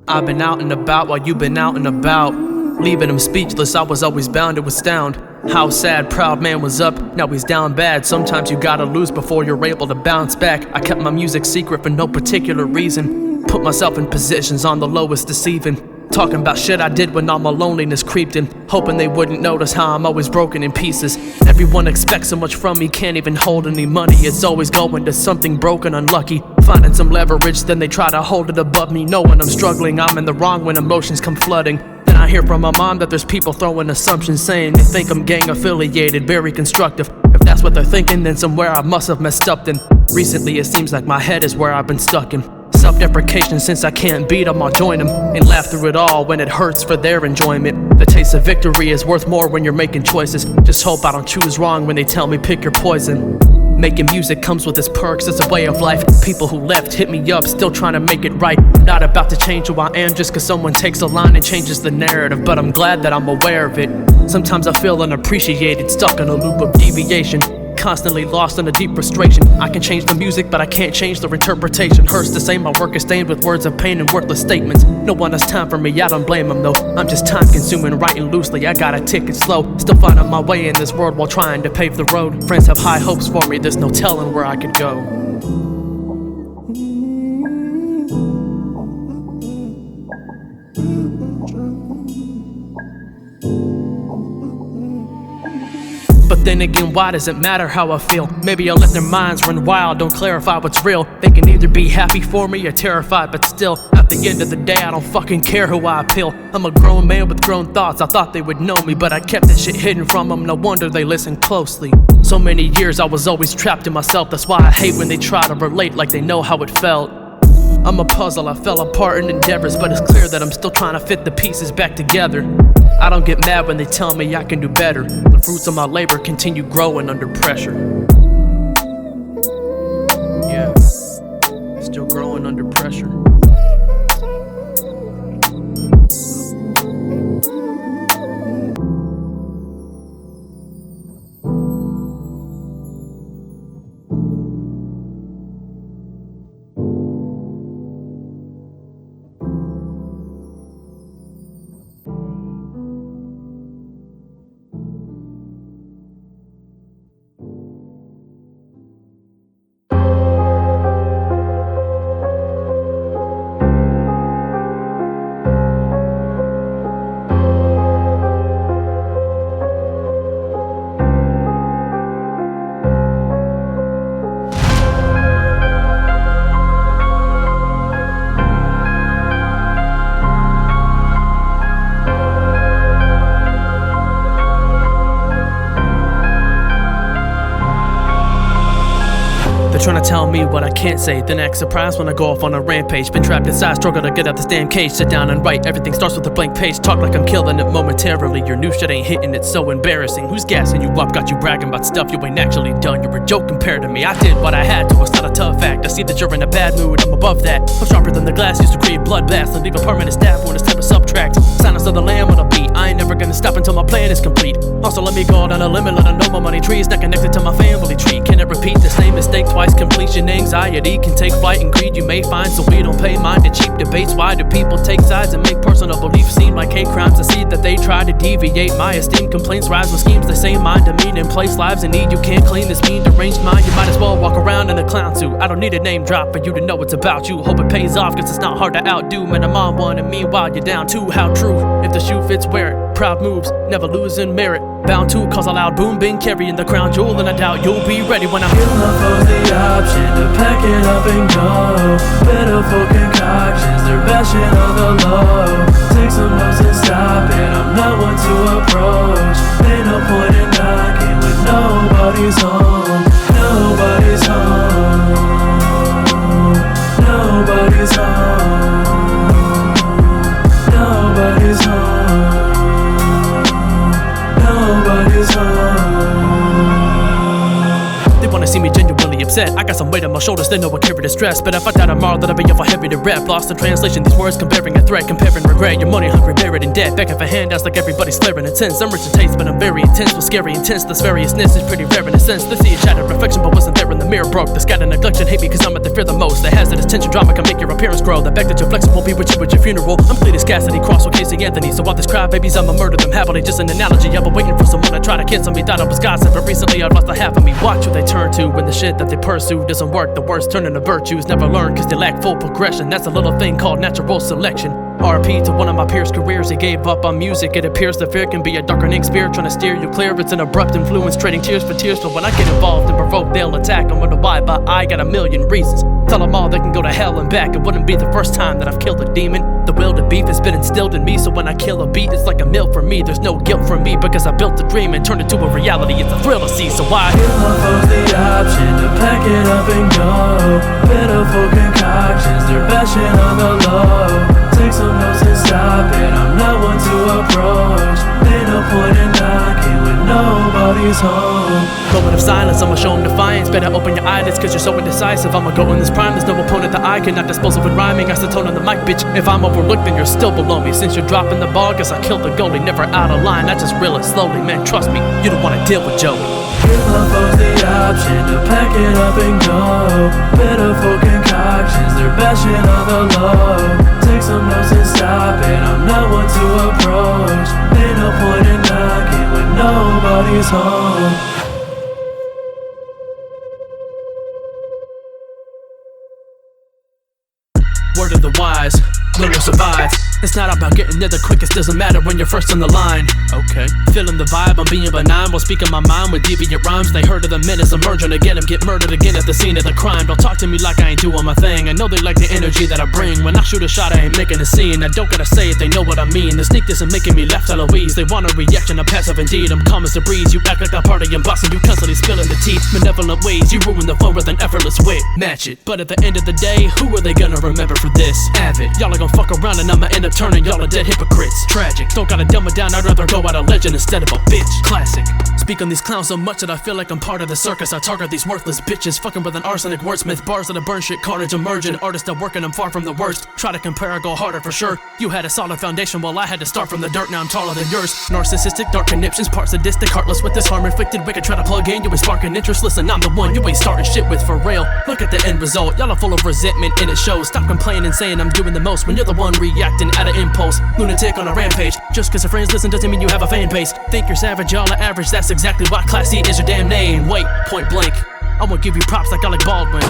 I've been out and about while you've been out and about, leaving him speechless. I was always bound to astound how sad proud man was up, now he's down bad. Sometimes you gotta lose before you're able to bounce back. I kept my music secret for no particular reason, put myself in positions on the lowest deceiving, talking about shit I did when all my loneliness creeped in, hoping they wouldn't notice how I'm always broken in pieces. Everyone expects so much from me, can't even hold any money. It's always going to something broken, unlucky, finding some leverage, then they try to hold it above me. Knowing I'm struggling, I'm in the wrong when emotions come flooding. Then I hear from my mom that there's people throwing assumptions, saying they think I'm gang affiliated, very constructive. If that's what they're thinking, then somewhere I must have messed up. Then recently it seems like my head is where I've been stuck in self-deprecation. Since I can't beat them, I'll join them and laugh through it all when it hurts for their enjoyment. The taste of victory is worth more when you're making choices. Just hope I don't choose wrong when they tell me pick your poison. Making music comes with its perks, it's a way of life. People who left hit me up, still trying to make it right. I'm not about to change who I am just cause someone takes a line and changes the narrative, but I'm glad that I'm aware of it. Sometimes I feel unappreciated, stuck in a loop of deviation, constantly lost in a deep frustration. I can change the music, but I can't change their interpretation. Hurts to say my work is stained with words of pain and worthless statements. No one has time for me, I don't blame them though. I'm just time consuming, writing loosely, I gotta tick it slow. Still finding my way in this world while trying to pave the road. Friends have high hopes for me, there's no telling where I could go. But then again, why does it matter how I feel? Maybe I'll let their minds run wild, don't clarify what's real. They can either be happy for me or terrified, but still, at the end of the day, I don't fucking care who I appeal. I'm a grown man with grown thoughts, I thought they would know me, but I kept that shit hidden from them, no wonder they listen closely. So many years I was always trapped in myself, that's why I hate when they try to relate like they know how it felt. I'm a puzzle, I fell apart in endeavors, but it's clear that I'm still trying to fit the pieces back together. I don't get mad when they tell me I can do better. The fruits of my labor continue growing under pressure. Yeah, still growing under pressure. They're trying to tell me what I can't say, then act surprised when I go off on a rampage. Been trapped inside, struggle to get out this damn cage. Sit down and write, everything starts with a blank page. Talk like I'm killing it momentarily, your new shit ain't hitting, it's so embarrassing. Who's gassing you up, got you bragging about stuff you ain't actually done? You're a joke compared to me, I did what I had to, it's not a tough act. I see that you're in a bad mood, I'm above that. I'm sharper than the glass, used to create bloodbaths and leave a permanent stab when it's time to subtract. Silence of the lamb on a beat, I ain't never gonna stop until my plan is complete. Also let me go down a limit, let them know my money trees not connected to my family tree. Can it repeat the same mistake twice? Completion anxiety can take flight and greed you may find, so we don't pay mind to cheap debates. Why do people take sides and make personal beliefs seem like hate crimes? I see that they try to deviate my esteem. Complaints rise with schemes, the same mind demean in place lives in need. You can't clean this mean deranged mind, you might as well walk around in a clown suit. I don't need a name drop for you to know it's about you. Hope it pays off cause it's not hard to outdo. Man, I'm on one and meanwhile you're down too. How true, if the shoe fits wear it. Proud moves, never losing merit. Bound to cause a loud boom, been carrying the crown jewel, and I doubt you'll be ready when I'm Feel love was the option to pack it up and go. Pitiful concoctions, they're bashing on the low. Take some notes and stop it, I'm not one to approach. Ain't no point in knocking when nobody's home. Nobody's home. Nobody's home. Nobody's home. Nobody's home. They wanna see me me genuinely upset. I got some weight on my shoulders, they know I carry the stress. But if I die tomorrow, then I'll be awful heavy to rep. Lost in translation, these words comparing a threat, comparing regret. You're money hungry, buried in debt, begging for handouts like everybody's flaring intense. I'm rich in taste, but I'm very intense. What's scary intense, this variousness is pretty rare in a sense. They see a shattered reflection, but wasn't there in the mirror broke. The scattered neglection hate me cause I'm at the fear the most. The hazardous tension drama can make your appearance grow. The fact that your flexible be with you at your funeral. I'm Cletus Cassidy, cross with Casey Anthony. So all these crybabies, I'ma murder them happily. Just an analogy, I've been waiting for someone to try to cancel me. Thought I was gossip, but recently I've lost a half of me. Watch who they turn to when the shit that they pursue doesn't work. The worst turn into virtues, never learn cause they lack full progression. That's a little thing called natural selection. RP to one of my peers' careers, he gave up on music. It appears that fear can be a darkening spirit trying to steer you clear. It's an abrupt influence, trading tears for tears. But when I get involved and provoke, they'll attack. I wonder why, but I got a million reasons. Tell them all they can go to hell and back. It wouldn't be the first time that I've killed a demon. The will to beef has been instilled in me, so when I kill a beat, it's like a meal for me. There's no guilt for me because I built a dream and turned it to a reality. It's a thrill to see, so why give my folks the option to pack it up and go. Pitiful concoctions, they're bashing on the low. Take some notes and stop it, I'm not one to approach. Ain't no point in knocking when nobody's home. Moment of silence, I'ma show them defiance. Better open your eyelids cause you're so indecisive. I'ma go in this prime, there's no opponent that I cannot dispose of with rhyming. Acetone on the mic, bitch. If I'm overlooked, then you're still below me. Since you're dropping the ball, guess I killed the goalie. Never out of line, I just reel it slowly. Man, trust me, you don't wanna deal with Joey. Give my folks the option to pack it up and go. Pitiful concoctions, they're bashing on the low. Take some notes and stop it, I'm not one to approach. Ain't no point in knocking when nobody's home. Word of the wise, learn to survive. It's not about getting there the quickest, doesn't matter when you're first on the line. Okay, feeling the vibe, I'm being benign while speaking my mind with deviant rhymes. They heard of the menace emerging again, I'm get murdered again at the scene of the crime. Don't talk to me like I ain't doing my thing. I know they like the energy that I bring. When I shoot a shot, I ain't making a scene. I don't gotta say it, they know what I mean. The sneak isn't making me laugh Eloise. They want a reaction, I'm passive indeed. I'm calm as the breeze. You act like a party and bossing, you constantly spilling the tea. Malevolent ways, you ruin the flow with an effortless wit. Match it, but at the end of the day, who are they gonna remember for this? Avid, y'all are gonna fuck around and I'ma end up turning y'all are dead hypocrites. Tragic, don't gotta dumb it down, I'd rather go out a legend instead of a bitch. Classic, speak on these clowns so much that I feel like I'm part of the circus. I target these worthless bitches, fucking with an arsenic wordsmith. Bars that I burn shit, carnage emerging. Artists that work and I'm far from the worst. Try to compare, I go harder for sure. You had a solid foundation while I had to start from the dirt, now I'm taller than yours. Narcissistic, dark conniptions, part sadistic, heartless with this harm inflicted. Wicked, try to plug in, you ain't sparking interest. Listen, I'm the one you ain't starting shit with for real. Look at the end result, y'all are full of resentment and it shows. Stop complaining, saying I'm doing the most when you're the one reacting out of impulse. Lunatic on a rampage. Just cause your friends listen doesn't mean you have a fan base. Think you're savage, y'all are average. That's exactly why Classy is your damn name. Wait, point blank, I won't give you props like Alec Baldwin.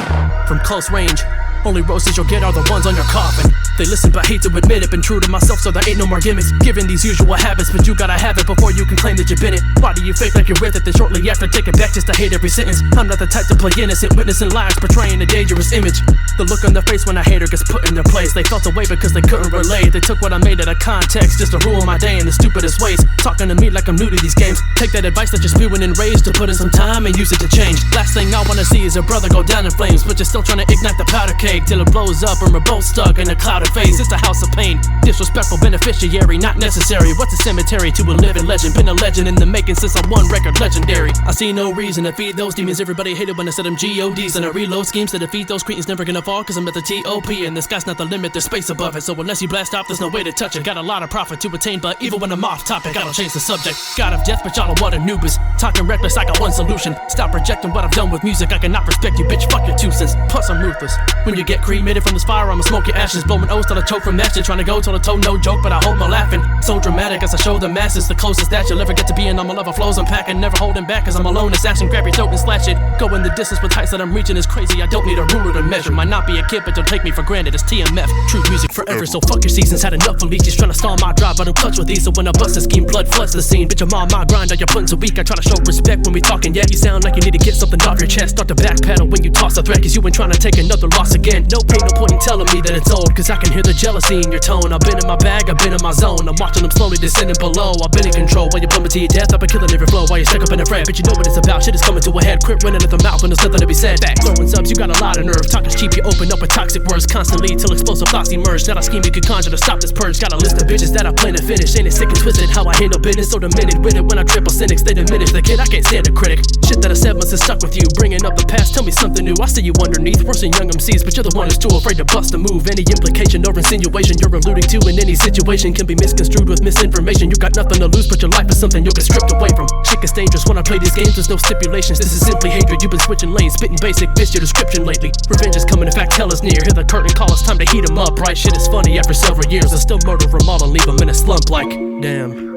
From close range, only roses you'll get are the ones on your coffin. They listen but hate to admit it. Been true to myself so there ain't no more gimmicks. Given these usual habits, but you gotta have it before you can claim that you've been it. Why do you fake like you're with it, then shortly after take it back just to hate every sentence? I'm not the type to play innocent, witnessing lies, portraying a dangerous image. The look on their face when a hater gets put in their place. They felt away because they couldn't relate. They took what I made out of context just to ruin my day in the stupidest ways. Talking to me like I'm new to these games. Take that advice that you're spewing in rage to put in some time and use it to change. Last thing I wanna see is a brother go down in flames, but you're still trying to ignite the powder keg till it blows up and we're both stuck in a clouded phase. It's a house of pain, disrespectful beneficiary, not necessary. What's a cemetery to a living legend? Been a legend in the making since I'm one record legendary. I see no reason to feed those demons. Everybody hated when I said them GODs, and I reload schemes to defeat those cretins. Never gonna fall cause I'm at the TOP, and the sky's not the limit, there's space above it. So unless you blast off, there's no way to touch it. Got a lot of profit to attain, but even when I'm off topic, I don't change the subject. God of death, but y'all are what a noob is. Talking reckless, I got one solution. Stop projecting what I've done with music. I cannot respect you, bitch, fuck your 2 cents. Plus I'm ruthless. When you get cremated from this fire, I'ma smoke your ashes. Blowing O's till I choke from that shit. Trying to go toe to toe, no joke, but I hold my laughing. So dramatic as I show the masses, the closest that you'll ever get to being on my level flows. I'm packing, never holding back cause I'm alone. Assassin, grab your throat and slash it. Go in the distance with heights that I'm reaching is crazy. I don't need a ruler to measure. Might not be a kid, but don't take me for granted. It's TMF, true music forever. So fuck your seasons, had enough of leeches. Trying to stall my drive, but I'm clutch with these. So when I bust a scheme, blood floods the scene. Bitch, I'm on my grind, all your buttons are weak. I try to show respect when we talking, yeah. You sound like you need to get something off your chest. Start to backpedal when you toss a threat, cause you ain't trying to take another loss again. No pain, no point in telling me that it's old, cause I can hear the jealousy in your tone. I'll been in my bag, I've been in my zone. I'm watching them slowly descending below. I've been in control. While you plummet to your death, I've been killing every flow. While you're stuck up in a fret, but you know what it's about. Shit is coming to a head. Quit running at the mouth when there's nothing to be said. Back throwing subs, you got a lot of nerve. Talk is cheap, you open up with toxic words constantly till explosive thoughts emerge. Not a scheme you could conjure to stop this purge. Got a list of bitches that I plan to finish. Ain't it sick and twisted how I handle business? So demented with it when I triple cynics, they diminish the kid. I can't stand a critic. Shit that I said must have stuck with you. Bringing up the past, tell me something new. I see you underneath, worse than young MCs, but you're the one who's too afraid to bust a move. Any implication or insinuation you're alluding to in any situation can be misconstrued with misinformation. You got nothing to lose, but your life is something you'll get stripped away from. Shit gets dangerous when I play these games, there's no stipulations. This is simply hatred. You've been switching lanes, spitting basic, missed your description lately. Revenge is coming, in fact, hell is near. Hear the curtain call, it's time to heat 'em up. Right, shit is funny after several years. I still murder them all and leave them in a slump like, damn.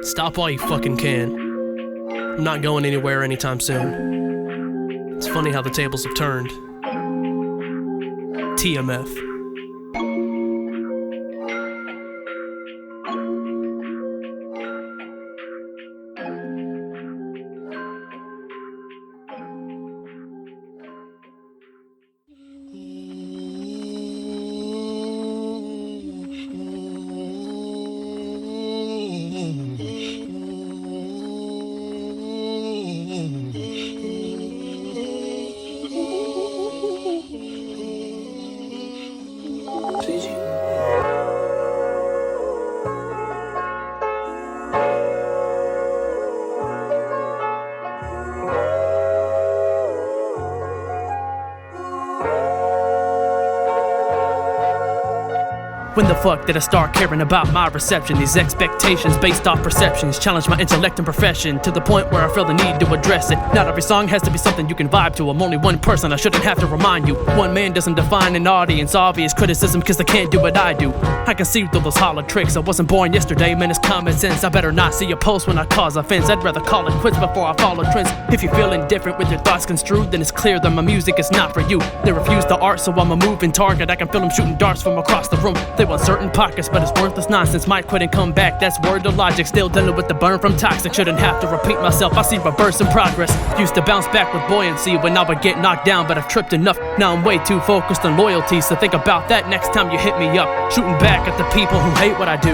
Stop while you fucking can. I'm not going anywhere anytime soon. It's funny how the tables have turned. TMF. When the fuck did I start caring about my reception? These expectations based off perceptions challenge my intellect and profession to the point where I feel the need to address it. Not every song has to be something you can vibe to. I'm only one person, I shouldn't have to remind you. One man doesn't define an audience. Obvious criticism cause they can't do what I do. I can see through those hollow tricks. I wasn't born yesterday, man, it's common sense. I better not see a post when I cause offense. I'd rather call it quits before I follow trends. If you're feeling different with your thoughts construed, then it's clear that my music is not for you. They refuse the art, so I'm a moving target. I can feel them shooting darts from across the room. They want certain pockets, but it's worthless nonsense. Might quit and come back, that's word to logic. Still dealing with the burn from toxic. Shouldn't have to repeat myself, I see reverse in progress. Used to bounce back with buoyancy when I would get knocked down, but I've tripped enough. Now I'm way too focused on loyalty, so think about that next time you hit me up. Shooting back at the people who hate what I do.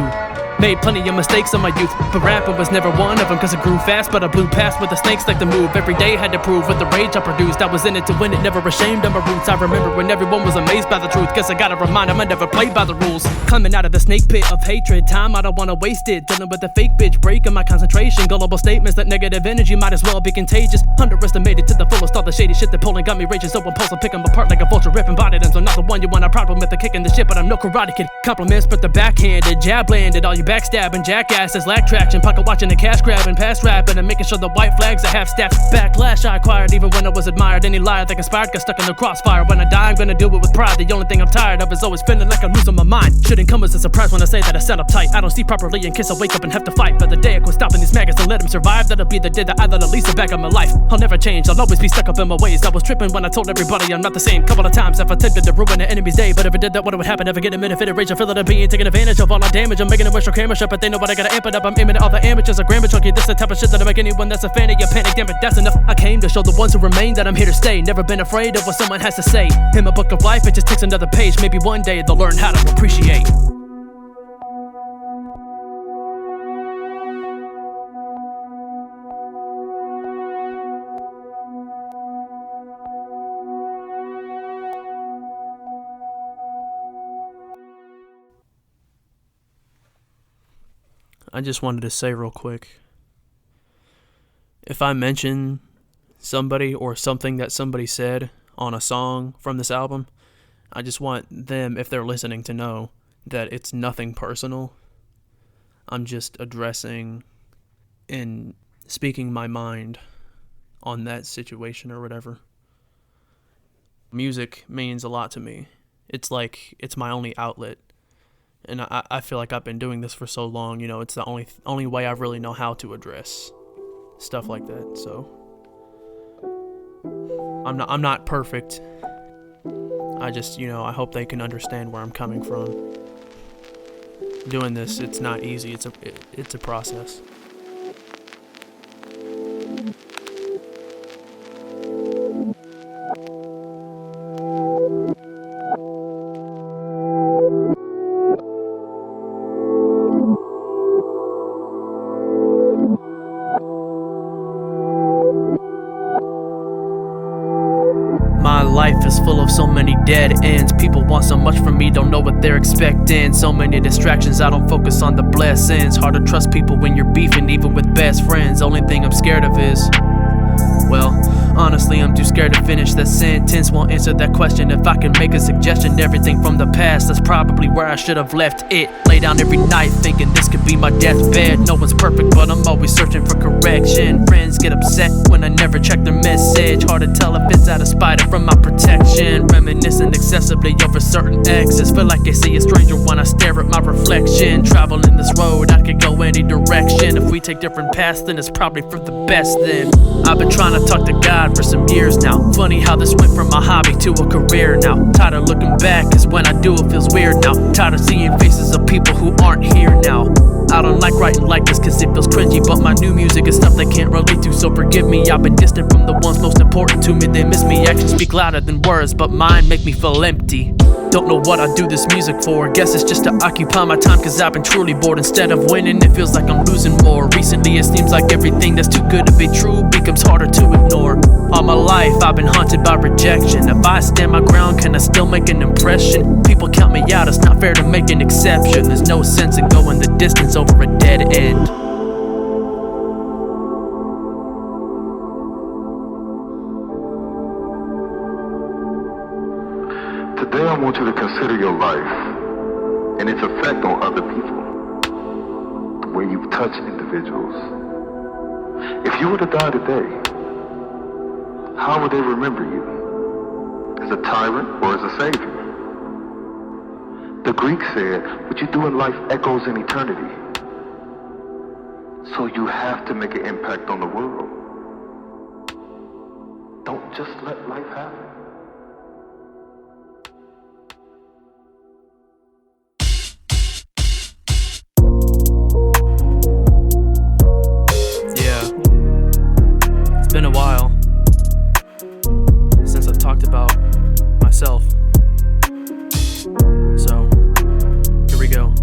Made plenty of mistakes in my youth, but rapping was never one of them. Cause I grew fast, but I blew past where the snakes like to move. Every day had to prove with the rage I produced. I was in it to win it, never ashamed of my roots. I remember when everyone was amazed by the truth. Guess I gotta remind them I never played by the rules. Climbing out of the snake pit of hatred, time I don't wanna waste it. Dealing with the fake bitch, breaking my concentration. Gullible statements that negative energy might as well be contagious. Underestimated to the fullest, all the shady shit that pulling got me raging. So impulsive, pick 'em apart like a vulture, ripping body ends. I'm not the one you want a problem with, the kicking the shit, but I'm no karate kid. Compliments, but the backhanded, jab landed. All you backstabbing jackasses lack traction, pocket watching and cash grabbing, past rapping and making sure the white flags are half staffed. Backlash I acquired even when I was admired. Any liar that conspired got stuck in the crossfire. When I die I'm gonna do it with pride. The only thing I'm tired of is always feeling like I'm losing my mind. Shouldn't come as a surprise when I say that I sound uptight. I don't see properly in case I wake up and have to fight. But the day I quit stopping these maggots and let them survive, that'll be the day that I let at least the back of my life. I'll never change, I'll always be stuck up in my ways. I was tripping when I told everybody I'm not the same. Couple of times I've attempted to ruin an enemy's day, but if I did that, what would happen? If I get a minute fit of rage, I feel that I'm being taken advantage of. All the damage I'm making it with your camera shut, but they know what I gotta amp it up. I'm aiming at all the amateurs, a grammar chunky. This the type of shit that'll make anyone that's a fan of your panic. Damn it, that's enough. I came to show the ones who remain that I'm here to stay. Never been afraid of what someone has to say. In my book of life, it just takes another page. Maybe one day they'll learn how to appreciate. I just wanted to say real quick, if I mention somebody or something that somebody said on a song from this album, I just want them, if they're listening, to know that it's nothing personal. I'm just addressing and speaking my mind on that situation or whatever. Music means a lot to me. It's like, it's my only outlet. And I feel like I've been doing this for so long, you know, it's the only way I really know how to address stuff like that. So I'm not perfect. I just, you know, I hope they can understand where I'm coming from. Doing this, it's not easy. It's a process. My life is full of so many dead ends. People want so much from me, don't know what they're expecting. So many distractions, I don't focus on the blessings. Hard to trust people when you're beefing, even with best friends. Only thing I'm scared of is, well, honestly, I'm too scared to finish that sentence. Won't answer that question. If I can make a suggestion, everything from the past, that's probably where I should have left it. Lay down every night thinking this could be my deathbed. No one's perfect, but I'm always searching for correction. Friends get upset when I never check their message. Hard to tell if it's out of spite or from my protection. Reminiscing excessively over certain exes. Feel like I see a stranger when I stare at my reflection. Traveling this road, I could go any direction. If we take different paths, then it's probably for the best then. I've been trying to talk to God for some years now. Funny how this went from a hobby to a career now. Tired of looking back, cause when I do it feels weird now. Tired of seeing faces of people who aren't here now. I don't like writing like this cause it feels cringy, but my new music is stuff they can't relate to, so forgive me. I've been distant from the ones most important to me. They miss me, actions speak louder than words, but mine make me feel empty. Don't know what I do this music for. Guess it's just to occupy my time cause I've been truly bored. Instead of winning, it feels like I'm losing more. Recently it seems like everything that's too good to be true becomes harder to ignore. All my life I've been haunted by rejection. If I stand my ground, can I still make an impression? People count me out, it's not fair to make an exception. There's no sense in going the distance over a dead end. Today I want you to consider your life and its effect on other people, the way you've touched individuals. If you were to die today, how would they remember you? As a tyrant or as a savior? The Greeks said, what you do in life echoes in eternity. So you have to make an impact on the world. Don't just let life happen. It's been a while since I've talked about myself. So, here we go.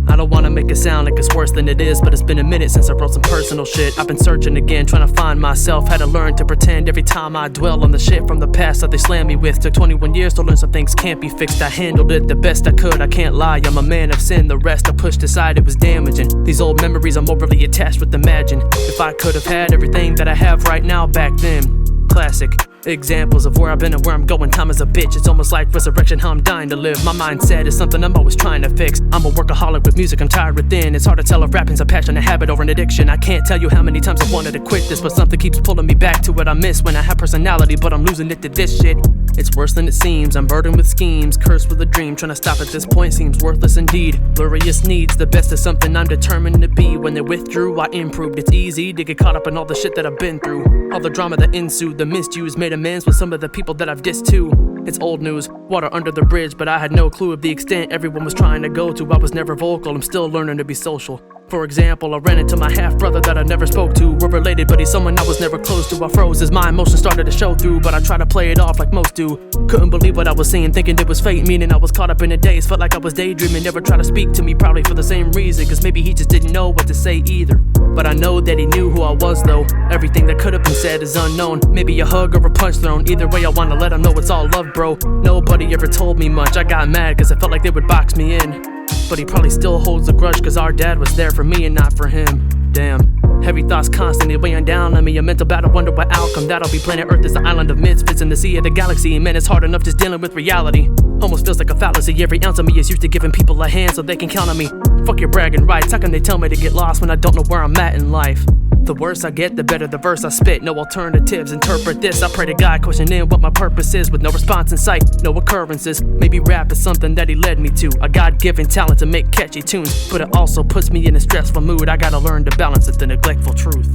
I don't wanna make it sound like it's worse than it is, but it's been a minute since I wrote some personal shit. I've been searching again, trying to find myself. Had to learn to pretend every time I dwell on the shit from the past that they slammed me with. Took 21 years to learn some things can't be fixed. I handled it the best I could, I can't lie. I'm a man of sin, the rest I pushed aside, it was damaging. These old memories I'm overly attached with, imagine if I could have had everything that I have right now back then. Classic examples of where I've been and where I'm going. Time is a bitch, it's almost like resurrection, how I'm dying to live. My mindset is something I'm always trying to fix. I'm a workaholic with music, I'm tired within. It's hard to tell if rapping's a passion, a habit, or an addiction. I can't tell you how many times I've wanted to quit this, but something keeps pulling me back to what I miss when I have personality, but I'm losing it to this shit. It's worse than it seems, I'm burdened with schemes, cursed with a dream. Trying to stop at this point seems worthless indeed. Blurriest needs, the best is something I'm determined to be. When they withdrew, I improved. It's easy to get caught up in all the shit that I've been through. All the drama that ensued, the misuse, made amends with some of the people that I've dissed too. It's old news, water under the bridge, but I had no clue of the extent everyone was trying to go to. I was never vocal, I'm still learning to be social. For example, I ran into my half-brother that I never spoke to. We're related, but he's someone I was never close to. I froze as my emotions started to show through, but I tried to play it off like most do. Couldn't believe what I was seeing, thinking it was fate, meaning I was caught up in a daze. Felt like I was daydreaming, never tried to speak to me, probably for the same reason, cause maybe he just didn't know what to say either. But I know that he knew who I was though. Everything that could have been said is unknown. Maybe a hug or a punch thrown. Either way I wanna let him know it's all love, bro. Nobody ever told me much. I got mad cause I felt like they would box me in. But he probably still holds a grudge cause our dad was there for me and not for him. Damn. Heavy thoughts constantly weighing down on me. A mental battle, wonder what outcome that'll be. Planet Earth is the island of misfits in the sea of the galaxy. Man, it's hard enough just dealing with reality. Almost feels like a fallacy. Every ounce of me is used to giving people a hand so they can count on me. Fuck your bragging rights. How can they tell me to get lost when I don't know where I'm at in life? The worse I get, the better the verse I spit. No alternatives, interpret this. I pray to God, questioning what my purpose is. With no response in sight, no occurrences. Maybe rap is something that he led me to. A God-given talent to make catchy tunes, but it also puts me in a stressful mood. I gotta learn to balance it, the neglectful truth.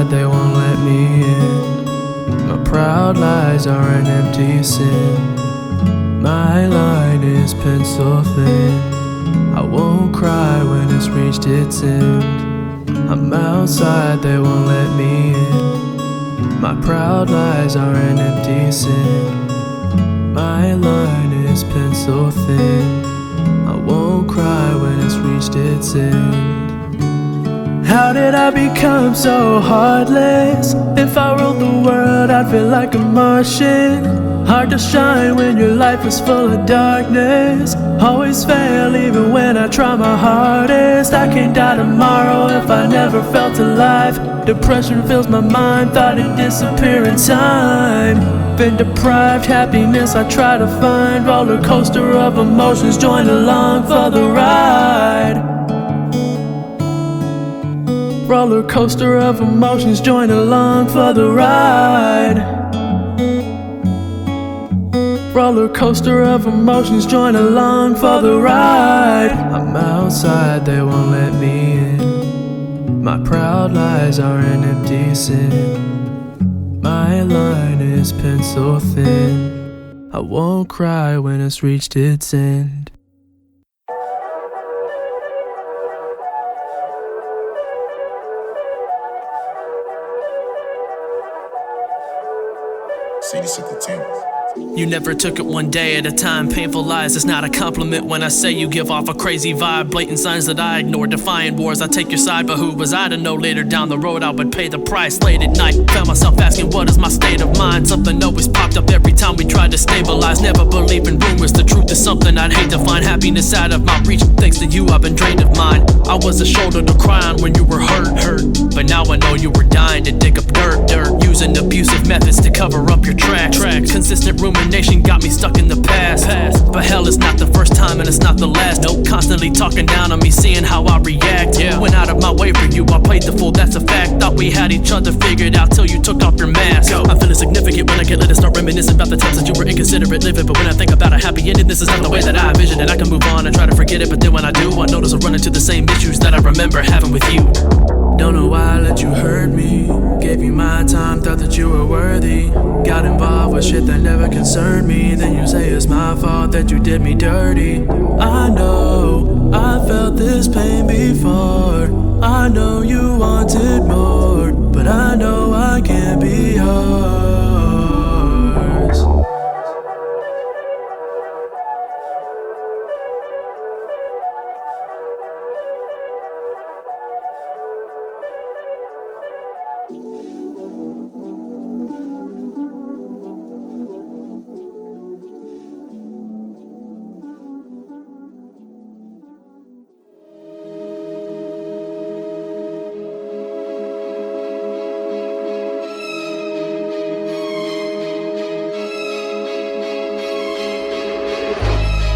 outside, they won't let me in. My proud lies are an empty sin. My line is pencil thin. I won't cry when it's reached its end. I'm outside, they won't let me in. My proud lies are an empty sin. My line is pencil thin. I won't cry when it's reached its end. How did I become so heartless? If I ruled the world, I'd feel like a Martian. Hard to shine when your life is full of darkness. Always fail even when I try my hardest. I can't die tomorrow if I never felt alive. Depression fills my mind, thought it'd disappear in time. Been deprived, happiness I try to find. Roller coaster of emotions, join along for the ride. Roller coaster of emotions, join along for the ride. Roller coaster of emotions, join along for the ride. I'm outside, they won't let me in. My proud lies are an empty sin. My line is pencil thin. I won't cry when it's reached its end. You never took it one day at a time. Painful lies, it's not a compliment when I say you give off a crazy vibe. Blatant signs that I ignore, defying wars, I take your side. But who was I to know later down the road I would pay the price? Late at night, found myself asking what is my state of mind. Something always popped up every time we tried to stabilize. Never believe in rumors, the truth is something I'd hate to find. Happiness out of my reach, thanks to you I've been drained of mine. I was a shoulder to cry on when you were hurt. But now I know you were dying to dig up dirt. Using abusive methods to cover up your tracks. Consistent rumination got me stuck in the past. But hell, it's not the first time and it's not the last. Nope, constantly talking down on me, seeing how I react. Went out of my way for you, I played the fool, that's a fact. Thought we had each other figured out till you took off your mask. I feel insignificant when I get lit and start reminiscing about the times that you were inconsiderate living. But when I think about a happy ending, this is not the way that I envisioned it. I can move on and try to forget it, but then when I do, I notice I run into the same issues that I remember having with you. Don't know why I let you hurt me. Gave you my time, thought that you were worthy. Got involved with shit that never concerned me. Then you say it's my fault that you did me dirty. I know, I felt this pain before. I know you wanted more, but I know I can't be yours.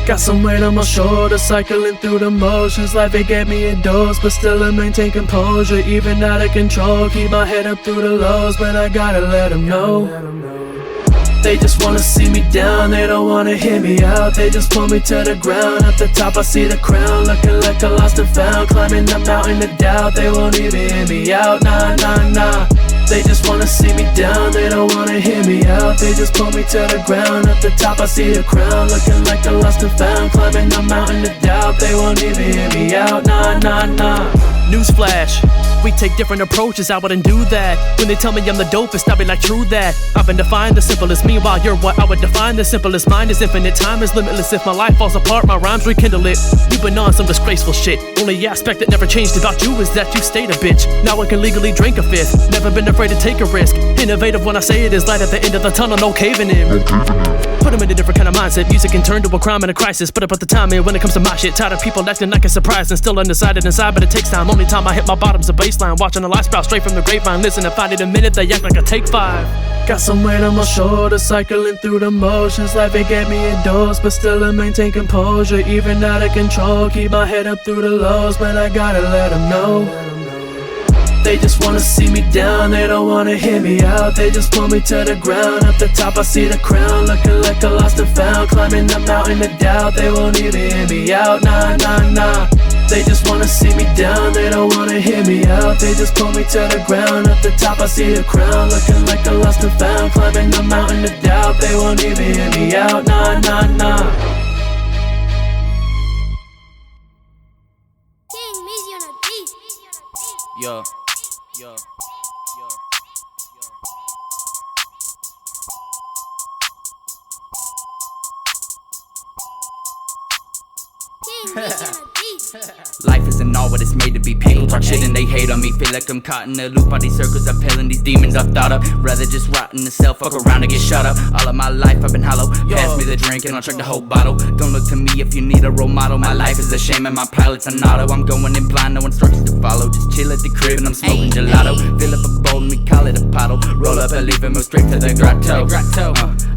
Got some weight on my shoulders, cycling through the motions. Life it gave me a dose, but still I maintain composure. Even out of control, keep my head up through the lows. But I gotta let them know. They just wanna see me down, they don't wanna hear me out. They just pull me to the ground, at the top I see the crown. Looking like a lost and found, climbing the mountain of doubt. They won't even hear me out, nah. They just wanna see me down, they don't wanna hear me out. They just pull me to the ground, at the top I see the crown. Looking like a lost and found, climbing the mountain of doubt. They won't even hear me out, nah. Newsflash, we take different approaches, I wouldn't do that. When they tell me I'm the dopest, I'll be like, true that. I've been defined the simplest, meanwhile you're what I would define the simplest. Mind is infinite, time is limitless. If my life falls apart, my rhymes rekindle it. You've been on some disgraceful shit. Only aspect that never changed about you is that you stayed a bitch. Now I can legally drink a fifth. Never been afraid to take a risk. Innovative when I say it is light at the end of the tunnel, no caving in. Put them in a different kind of mindset. Music can turn to a crime and a crisis. But I put the time in when it comes to my shit. Tired of people acting like it's surprised and still undecided inside, but it takes time. Only time I hit my bottom's a baseline. Watching the light sprout straight from the grapevine. Listen and find it a minute, they act like a take 5. Got some weight on my shoulders, cycling through the motions. Life it gave me a dose, but still I maintain composure. Even out of control, keep my head up through the lows. But I gotta let them know. They just wanna see me down, they don't wanna hear me out. They just pull me to the ground, at the top I see the crown. Looking like a lost and found, climbing the mountain of doubt. They won't even hear me out, nah. They just wanna see me down, they don't wanna hear me out. They just pull me to the ground, at the top I see the crown. Looking like a lost and found, climbing the mountain of doubt. They won't even hear me out, nah, nah, nah. Yo. Life isn't all what it's made to be. People talk shit and they hate on me. Feel like I'm caught in a loop. All these circles I'm peeling, these demons I've thought of. Rather just rot in the cell, fuck around and get shut up. All of my life I've been hollow. Pass me the drink and I'll check the whole bottle. Don't look to me if you need a role model. My life is a shame and my pilot's an auto. I'm going in blind, no instructions to follow. Just chill at the crib and I'm smoking gelato. Fill up a bowl and we call it a bottle. Roll up and leave and move straight to the grotto.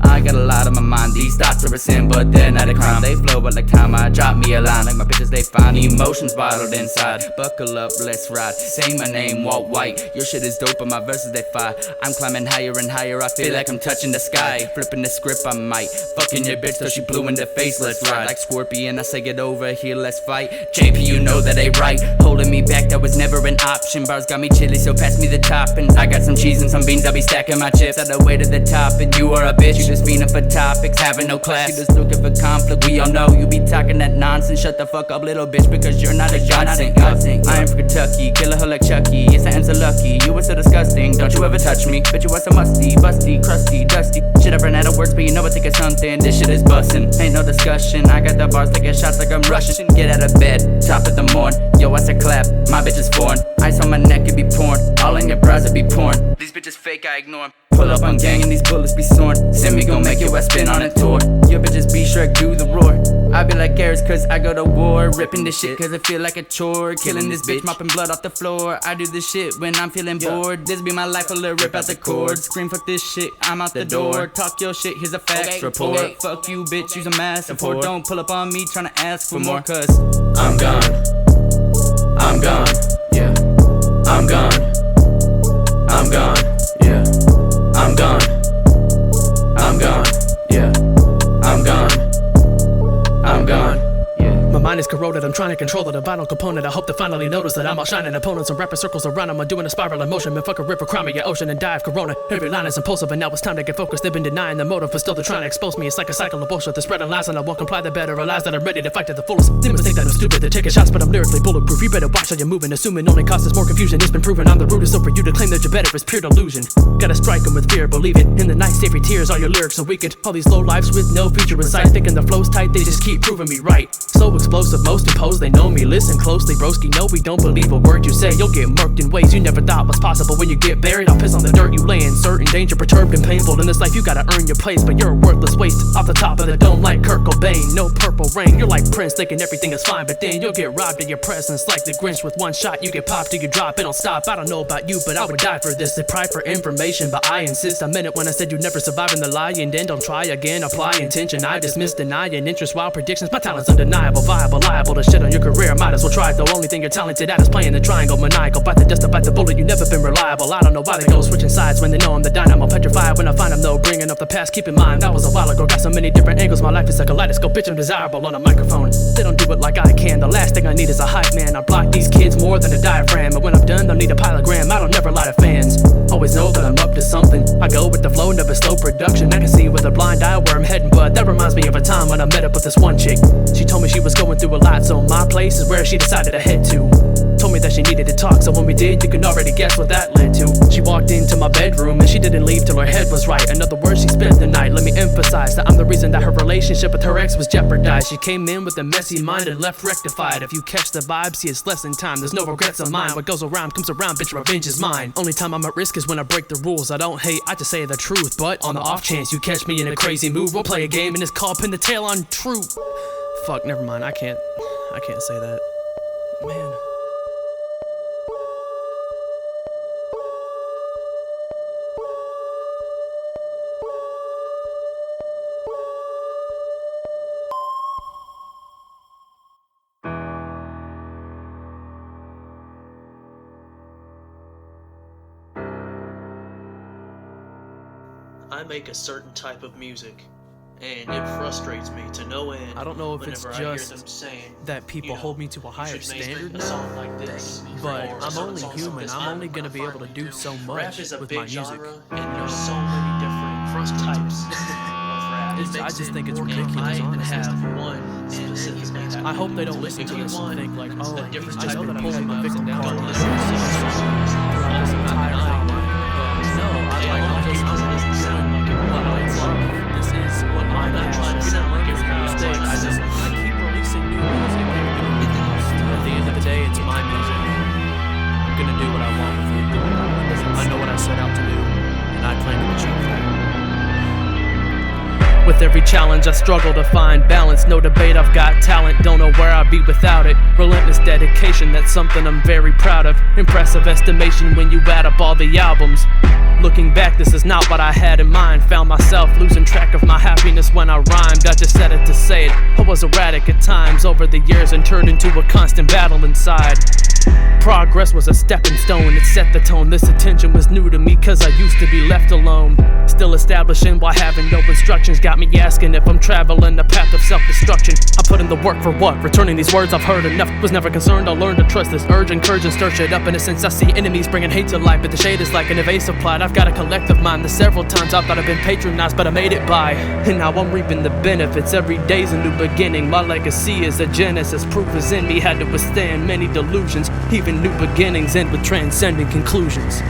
I got a lot on my mind. These thoughts are a sin, but they're not a crime. They flow, but like time I drop me a line. Like my bitches, they find emotions bottled inside. Buckle up, let's ride. Say my name, Walt White. Your shit is dope, but my verses they fire. I'm climbing higher and higher. I feel like I'm touching the sky. Flipping the script, I might. Fucking your bitch till she blue in the face. Let's ride. Like Scorpion, I say get over here, let's fight. JP, you know that they right. Holding me back, that was never an option. Bars got me chilly, so pass me the toppings. I got some cheese and some beans, I'll be stacking my chips. All the way to the top, and you are a bitch. You just fiending for topics, having no class. You just looking for conflict. We all know you be talking that nonsense. Shut the fuck up, little bitch, because you're not a godsend. I am from Kentucky, kill a hoe like Chucky. It's an so lucky, you were so disgusting. Don't you ever touch me, bitch, you are so musty, busty, crusty, dusty. Shit, I've run out of words, but you know I think of something. This shit is bustin', ain't no discussion. I got the bars taking shots like I'm Russian. Get out of bed, top of the morn. Yo, I said clap, my bitch is foreign. Ice on my neck, it be porn. All in your bras, it be porn. These bitches fake, I ignore 'em. Pull up on gang and these bullets be soaring. Send me gon' make your ass spin on a tour. Your bitches be Shrek, do the roar. I be like Garris cause I go to war. Ripping this shit cause it feel like a chore. Killing this bitch, mopping blood off the floor. I do this shit when I'm feeling bored. This be my life, a little rip out the cord. Scream fuck this shit, I'm out the door. Talk your shit, here's a fax report. Fuck you bitch, use a mass support. Don't pull up on me tryna ask for more cause I'm gone, I'm gone, yeah. I'm gone, I'm gone, yeah. I'm gone, I'm gone, yeah. I'm gone, I'm gone, yeah. My mind is corroded, I'm trying to control it, a vital component. I hope to finally notice that I'm outshining opponents and wrapping circles around them. I'm doing a spiral in motion, man, fuck a river, cry me, your ocean and die of corona. Every line is impulsive and now it's time to get focused. They've been denying the motive, but still they're trying to expose me. It's like a cycle of bullshit, they're spreading lies and I won't comply. They better realize that I'm ready to fight to the fullest. Demons think that I'm stupid, they're taking shots, but I'm lyrically bulletproof. You better watch how you're moving, assuming only causes more confusion. It's been proven I'm the rudest, so for you to claim that you're better is pure delusion. Gotta strike them with fear, believe it. In the night, save your tears, all your lyrics are weakened. All these low lives with no future in sight, thinking the flow's tight, they just keep proving me right. So explosive, most imposed, they know me. Listen closely, broski, no, we don't believe a word you say. You'll get murked in ways you never thought was possible. When you get buried, I'll piss on the dirt you lay in. Certain danger, perturbed and painful. In this life, you gotta earn your place, but you're a worthless waste. Off the top of the dome like Kurt Cobain. No purple rain, you're like Prince, thinking everything is fine, but then you'll get robbed of your presence like the Grinch. With one shot, you get popped till you drop, it don't stop. I don't know about you, but I would die for this. They pry for information, but I insist. I meant it when I said you'd never survive in the lie, and then don't try again. Apply intention, I dismiss, denying interest, wild predictions. My talent's undeniable, viable, liable to shit on your career. Might as well try it. The only thing you're talented at is playing the triangle, maniacal. Fight the dust, fight the bullet, you never been reliable. I don't know why they go switching sides when they know I'm the dynamo. Petrified when I find them though, bringing up the past. Keep in mind, that was a while ago. Got so many different angles, my life is a kaleidoscope. Bitch, I'm desirable on a microphone. They don't do it like I can. The last thing I need is a hype man. I block these kids more than a diaphragm. But when I'm done, they'll need a pilogram. I don't never lie to fans. Always know that I'm up to something. I go with the flow, never slow production. I can see with a blind eye where I'm heading, but that reminds me of a time when I met up with this one chick. She told me she was going through a lot, so my place is where she decided to head to. Told me that she needed to talk, so when we did, you can already guess what that led to. She walked into my bedroom and she didn't leave till her head was right. In other words, she spent the night. Let me emphasize that I'm the reason that her relationship with her ex was jeopardized. She came in with a messy mind and left rectified. If you catch the vibe, see it's less in time. There's no regrets on mine. What goes around comes around, bitch, revenge is mine. Only time I'm at risk is when I break the rules. I don't hate, I just say the truth. But on the off chance you catch me in a crazy mood, we'll play a game and it's called Pin the Tail on True. Fuck, never mind, I can't say that. Man. I make a certain type of music, and it frustrates me to no end. I don't know if it's whenever I hear just them saying, that people you know, hold me to a you higher should make standard a now, song like this, but or a I'm song only like human. this. I'm only gonna be able to do so much Rap is a with big my music. genre, and there's so many different types of rap. I just think it's And ridiculous, I honestly. have one specifically that I hope they don't if listen to you this and want think like, oh, a different I type know of that I'm music, pulling my victim down. go Go listen listen to some songs throughout this entire album. No, I'm just doing what I love. This is what I'm not trying to sound like everybody else. I keep releasing new music. At the end of the day, it's my music. I'm gonna do what I want with it. I know what I set out to do, and I plan to achieve that. With every challenge I struggle to find balance. No debate, I've got talent, don't know where I'd be without it. Relentless dedication, that's something I'm very proud of. Impressive estimation when you add up all the albums. Looking back, this is not what I had in mind. Found myself losing track of my happiness when I rhymed. I just said it to say it. I was erratic at times over the years and turned into a constant battle inside. Progress was a stepping stone, it set the tone. This attention was new to me cause I used to be left alone. Still establishing while having no instructions. Got me asking if I'm traveling the path of self-destruction. I put in the work for what? Returning these words I've heard enough. Was never concerned, I learned to trust this urge. Encourage and stir shit up. In a sense I see enemies bringing hate to life, but the shade is like an evasive plot. I've got a collective mind. There's several times I thought I've been patronized, but I made it by. And now I'm reaping the benefits. Every day's a new beginning. My legacy is a genesis. Proof is in me, had to withstand many delusions. Even new beginnings end with transcending conclusions.